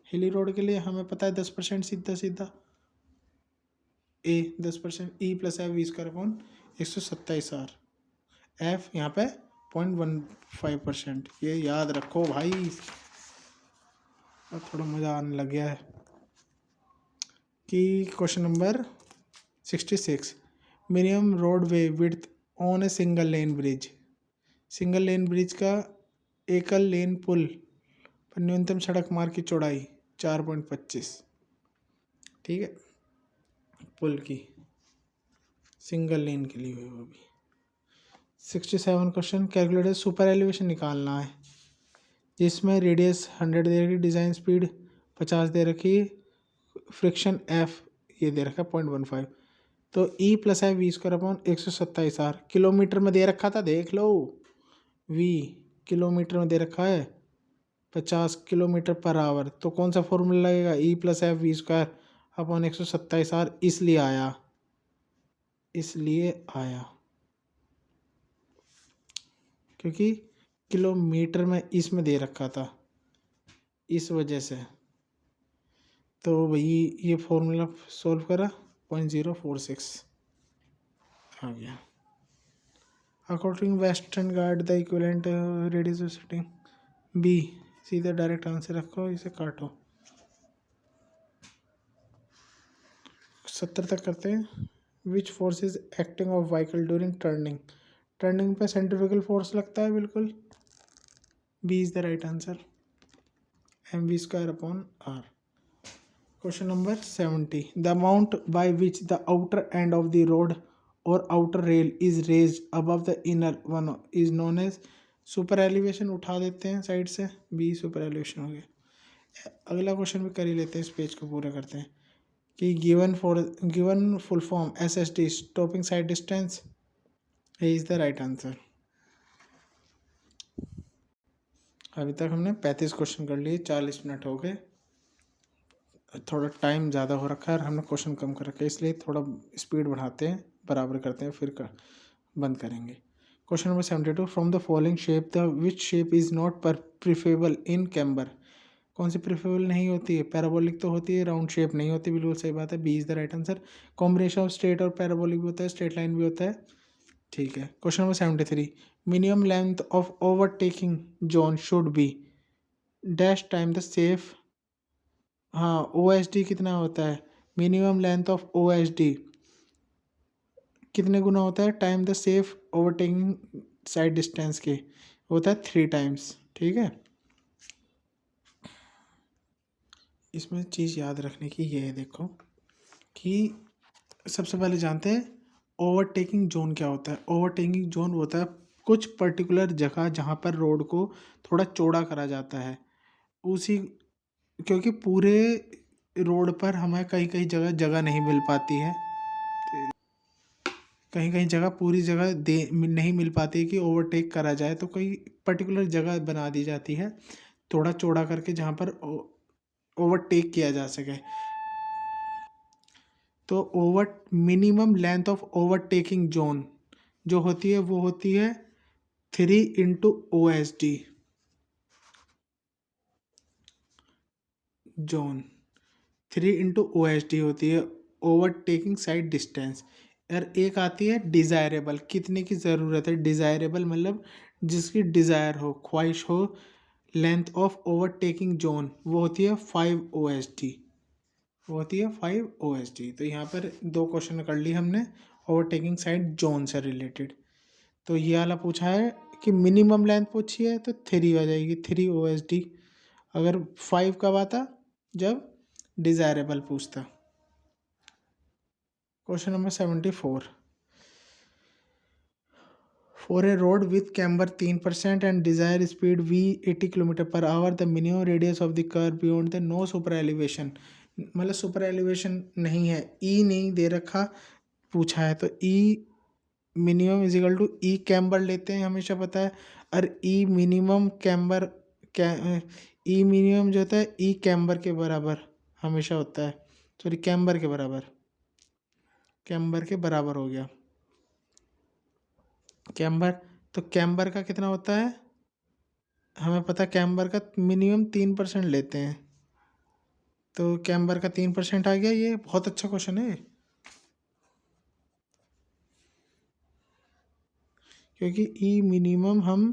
हिली रोड के लिए हमें पता है 10% सीधा ए 10%, ई plus F V² 127R, F यहाँ पे 0.15%, ये याद रखो भाई, अब थोड़ा मज़ा आने लग गया है। कि question number 66, minimum road way width on a single lane bridge का एकल लेन पुल पर न्यूनतम सड़क मार्ग की चौड़ाई 4.25। ठीक है, पुल की सिंगल लेन के लिए वो भी। 67 क्वेश्चन, कैलकुलेटर सुपर एलिवेशन निकालना है जिसमें रेडियस 100 दे रखी, डिज़ाइन स्पीड 50 दे रखी, फ्रिक्शन F ये दे रखा है 0.15, तो E प्लस है V² 127R, किलोमीटर में दे रखा था, देख लो, V किलोमीटर में दे रखा है 50 km/h, तो कौन सा फॉर्मूला लगेगा, E प्लस है V² 127R, इसलिए आया क्योंकि किलोमीटर में इसमें दे रखा था, इस वजह से। तो भाई ये फॉर्मूला सॉल्व करा, 0.046 आ गया। According Westergaard the equivalent radius of setting, B, सीधा डायरेक्ट आंसर रखो, इसे काटो। 70 तक करते हैं। Which force is acting of vehicle during turning पे सेंट्रीफ्यूगल फोर्स लगता है, बिल्कुल, B is the right answer, mv²/r। Question number 70, the amount by which the outer end of the road और outer rail is raised above the inner one is known as, super elevation उठा देते हैं side से, be super elevation हो गया। अगला question भी कर ही लेते हैं, इस पेज को पूरा करते हैं। कि given full form SSD stopping sight distance, A is the right answer. अभी तक हमने 35 क्वेश्चन कर लिए, 40 मिनट हो गए, थोड़ा टाइम ज़्यादा हो रखा है और हमने क्वेश्चन कम कर रखा है, इसलिए थोड़ा स्पीड बढ़ाते हैं, बराबर करते हैं, फिर बंद करेंगे। Question number 72, from the following shape the which shape is not preferable in camber, कौन सी प्रिफरेबल नहीं होती है, पैराबोलिक तो होती है, राउंड शेप नहीं होती, बिल्कुल सही बात है, B is the right answer. Combination of straight और पैराबोलिक भी होता है, स्ट्रेट लाइन भी होता है, ठीक है। Question number 73, minimum length of overtaking zone should be dash time the safe. हाँ, ओ एस डी कितना होता है, minimum length of O S D कितने गुना होता है time the safe overtaking sight distance के, होता है 3 टाइम्स। ठीक है, इसमें चीज़ याद रखने की ये है, देखो कि सबसे पहले जानते हैं ओवरटेकिंग जोन क्या होता है। ओवरटेकिंग जोन होता है कुछ पर्टिकुलर जगह जहाँ पर रोड को थोड़ा चौड़ा करा जाता है, उसी क्योंकि पूरे रोड पर हमें कहीं कहीं जगह जगह नहीं मिल पाती है, कहीं कहीं जगह पूरी जगह नहीं मिल पाती है कि ओवरटेक करा जाए, तो कोई पर्टिकुलर जगह बना दी जाती है थोड़ा चौड़ा करके जहाँ पर ओवरटेक किया जा सके। तो minimum length of overtaking zone जो होती है वो होती है 3 × OSD जोन। 3 × OSD होती है ओवरटेकिंग साइड डिस्टेंस। और एक आती है डिज़ायरेबल, कितने की ज़रूरत है, डिज़ायरेबल मतलब जिसकी डिज़ायर हो, ख्वाहिश हो, लेंथ ऑफ ओवरटेकिंग जोन वो होती है 5 OSD, वो होती है 5 OSD। तो यहाँ पर 2 क्वेश्चन कर ली हमने ओवरटेकिंग साइड जोन से रिलेटेड। तो ये वाला पूछा है कि मिनिमम लेंथ पूछी है तो 3 आ जाएगी, 3 OSD। अगर 5 कब आता, जब डिज़ायरेबल पूछता। Question number 74, for a road with camber 3% and desire speed V 80 km/h, the minimum radius of the curve beyond the no super elevation. मतलब सुपर एलिवेशन नहीं है, ई नहीं दे रखा, पूछा है तो E minimum equal to E camber लेते हैं, हमेशा पता है। और E minimum camber E minimum जो होता है ई कैम्बर के बराबर हमेशा होता है, सॉरी कैम्बर के बराबर, कैम्बर के बराबर हो गया कैम्बर। तो कैम्बर का कितना होता है, हमें पता है कैम्बर का मिनिमम 3% लेते हैं, तो कैम्बर का 3% आ गया। ये बहुत अच्छा क्वेश्चन है क्योंकि ई मिनिमम हम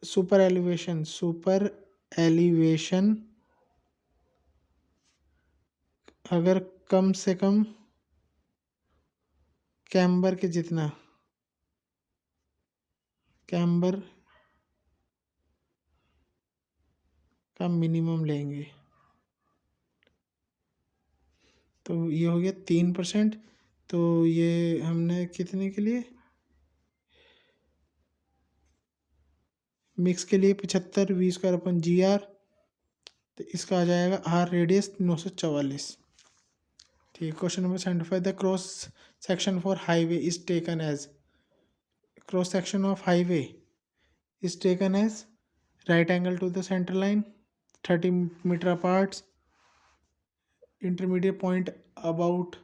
सुपर एलिवेशन अगर कम से कम कैम्बर के जितना, कैम्बर का मिनिमम लेंगे, तो ये हो गया 3%। तो ये हमने कितने के लिए, मिक्स के लिए 75 20 GR, तो इसका आ जाएगा R रेडियस 944। ठीक है। Question number 75, the cross section for highway is taken as, cross section of highway is taken as right angle to the centre line 30 metre apart, intermediate point about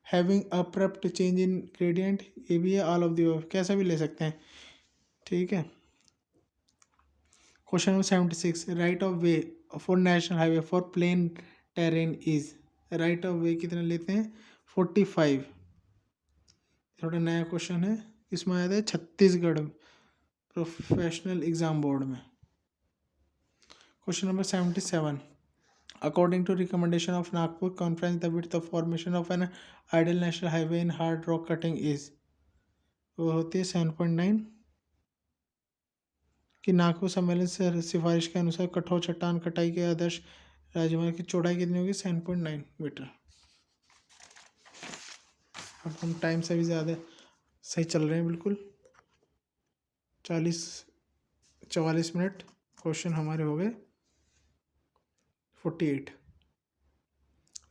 having abrupt change in gradient, ये भी है, all of the above, कैसा भी ले सकते हैं। ठीक है। Question number 76, right of way for national highway for plain terrain is, right of way कितना लेते हैं 45। थोड़ा नया क्वेश्चन है, इसमें आया था छत्तीसगढ़ प्रोफेशनल एग्जाम बोर्ड में। Question number 77, according to recommendation of Nagpur conference the width of formation of an ideal national highway in hard rock cutting is, वो होती है 7.9। कि नागपुर सम्मेलन से सिफारिश के अनुसार कठोर चट्टान कटाई के आदर्श राजमार्ग की चौड़ाई कितनी होगी 7.9 मीटर। अब हम टाइम से भी ज़्यादा सही चल रहे हैं बिल्कुल, 44 मिनट। क्वेश्चन हमारे हो गए 48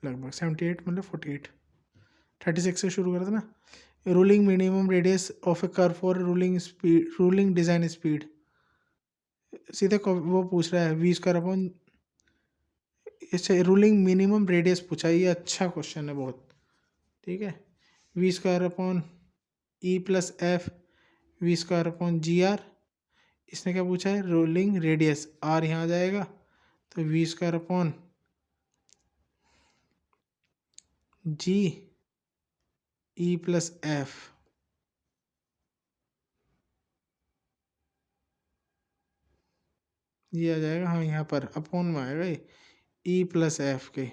लगभग, 78 मतलब 48। 36 से शुरू करा था ना। Ruling minimum radius of A curve for ruling design speed, सीधे वो पूछ रहा है 20 इससे रूलिंग मिनिमम रेडियस पूछा है, ये अच्छा क्वेश्चन है बहुत। ठीक है, V²/E+F V²/GR। इसने क्या पूछा है, रोलिंग रेडियस, R यहाँ आ जाएगा, तो V²/G ई प्लस एफ, ये आ जाएगा, हाँ यहाँ पर अपॉन में आएगा ये ई प्लस एफ के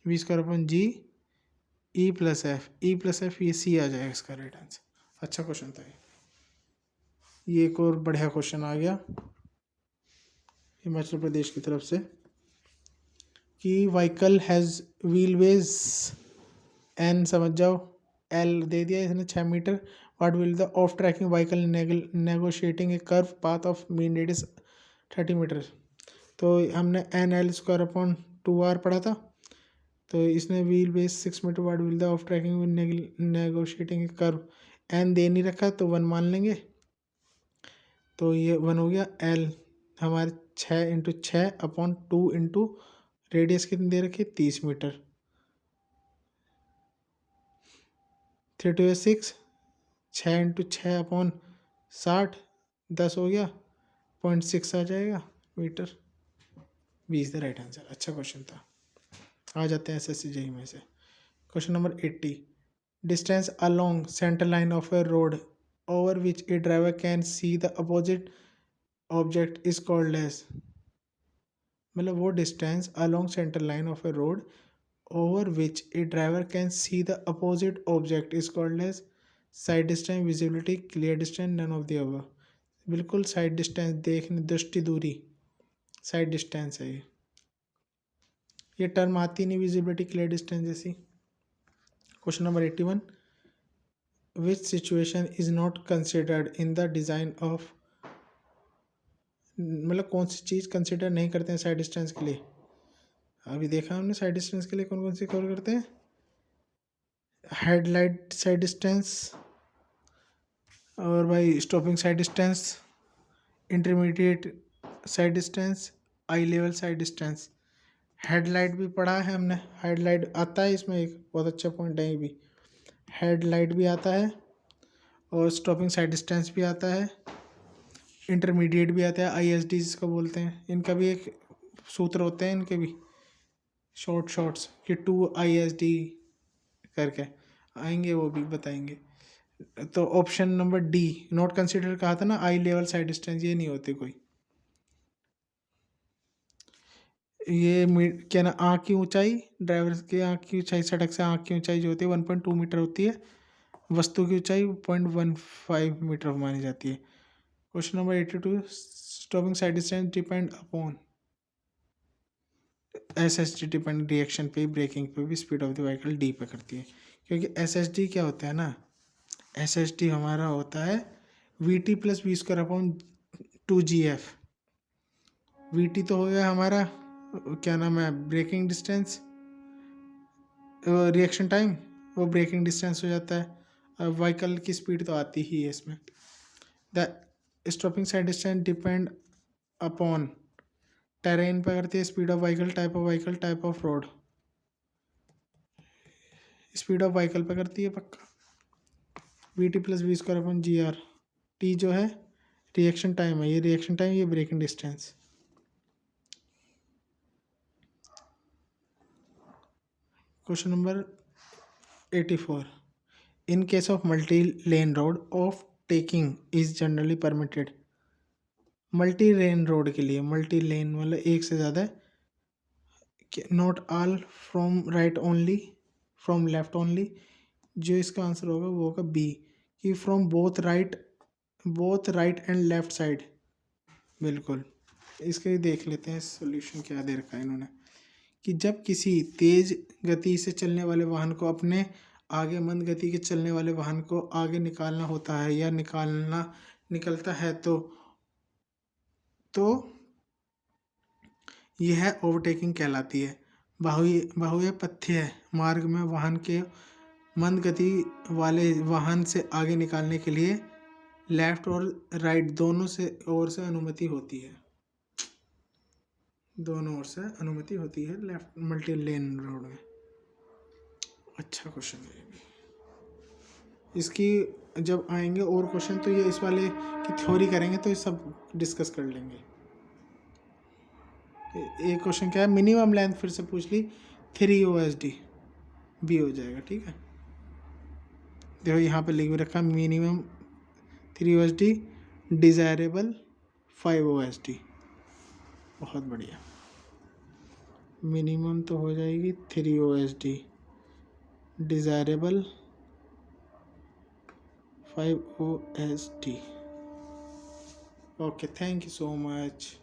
V square upon G E plus F, ये सी आ जाएगा इसका राइट आंसर। अच्छा क्वेश्चन था ये एक और बढ़िया क्वेश्चन आ गया हिमाचल प्रदेश की तरफ से कि vehicle has wheel base N, समझ जाओ एल दे दिया इसने 6 metre, what will the off tracking vehicle negotiating a curve path of mean radius 30 metre. तो हमने N L square upon 2r पढ़ा था, तो इसने wheel base 6 metre, what will the off tracking negotiating a curve, N दे नहीं रखा तो 1 मान लेंगे, तो ये 1 हो गया। एल हमारे 6 × 6/2 रेडियस कितनी दे रखी है 30 मीटर, 3 2 6, 6 × 6/60, 10 हो गया, 0.6 आ जाएगा मीटर, 20 द राइट आंसर। अच्छा क्वेश्चन था। आ जाते हैं SSC JEE में से। Question number 80, distance along centre line of a road over which a driver can see the opposite object is called as, मतलब वो distance along centre line of a road over which a driver can see the opposite object is called as sight distance, visibility, clear distance, none of the above. बिल्कुल side distance, देखने, दृष्टि दूरी, side distance है ये term आती नहीं visibility clear distance जैसी। Question number 81, which situation is not considered in the design of, मतलब कौन सी चीज़ कंसिडर नहीं करते हैं साइड डिस्टेंस के लिए। अभी देखा हमने साइड डिस्टेंस के लिए कौन कौन सी कवर करते हैं, हेडलाइट साइड डिस्टेंस, और भाई stopping sight distance, intermediate sight distance, eye level sight distance. Headlight भी पढ़ा है हमने, हेडलाइट आता है इसमें, एक बहुत अच्छा पॉइंट है ये भी, हेडलाइट भी आता है और स्टॉपिंग साइड डिस्टेंस भी आता है, इंटरमीडिएट भी आता है, ISD जिसको बोलते हैं, इनका भी एक सूत्र होते हैं इनके भी शॉर्ट्स कि 2 ISD करके आएंगे, वो भी बताएंगे। तो option number D not consider कहा था ना, आई लेवल साइड डिस्टेंस, ये नहीं होती कोई। ये क्या ना, आँख की ऊंचाई, ड्राइवर की आँख की ऊंचाई, सड़क से आँख की ऊंचाई जो होती है 1.2 मीटर होती है, वस्तु की ऊंचाई 0.15 मीटर मानी जाती है। Question number 82, stopping sight distance depend upon, SSD depend reaction पे, ब्रेकिंग पे भी, speed of the vehicle D पे करती है। क्योंकि SSD क्या होता है ना, SSD हमारा होता है VT + V²/2GF। VT तो हो गया हमारा क्या नाम है, ब्रेकिंग डिस्टेंस, रिएक्शन टाइम, वो ब्रेकिंग डिस्टेंस हो जाता है। व्हीकल की स्पीड तो आती ही है इसमें। The stopping sight distance depend upon terrain पे करती है, speed of vehicle, type of vehicle, type of road, speed of vehicle पे करती है पक्का। VT + V²/GR, T जो है रिएक्शन टाइम है, ये रिएक्शन टाइम, ये braking distance. Question number 84, in case of multi lane road overtaking is generally permitted. Multi lane road के लिए, मल्टी लेन मतलब एक से ज़्यादा, not all from right only, from left only, जो इसका आंसर होगा वो होगा बी, कि from both right and left side. बिल्कुल, इसके देख लेते हैं सॉल्यूशन क्या दे रखा है इन्होंने, कि जब किसी तेज गति से चलने वाले वाहन को अपने आगे मंद गति के चलने वाले वाहन को आगे निकालना होता है या निकलता है, तो यह ओवरटेकिंग कहलाती है। बाहुव्य पथ्य मार्ग में वाहन के मंद गति वाले वाहन से आगे निकालने के लिए लेफ्ट और राइट दोनों से ओर से अनुमति होती है, दोनों ओर से अनुमति होती है लेफ्ट मल्टी लेन रोड में। अच्छा क्वेश्चन है ये भी। इसकी जब आएंगे और क्वेश्चन तो ये इस वाले की थ्योरी करेंगे तो ये सब डिस्कस कर लेंगे। एक क्वेश्चन क्या है, मिनिमम लेंथ फिर से पूछ ली, 3 OSD, बी हो जाएगा, ठीक है। देखो यहाँ पे लिख भी रखा मिनिमम 3 USD, डिज़ायरेबल 5 USD। बहुत बढ़िया। मिनिमम तो हो जाएगी 3 USD, desirable 5 USD। Okay, thank you so much.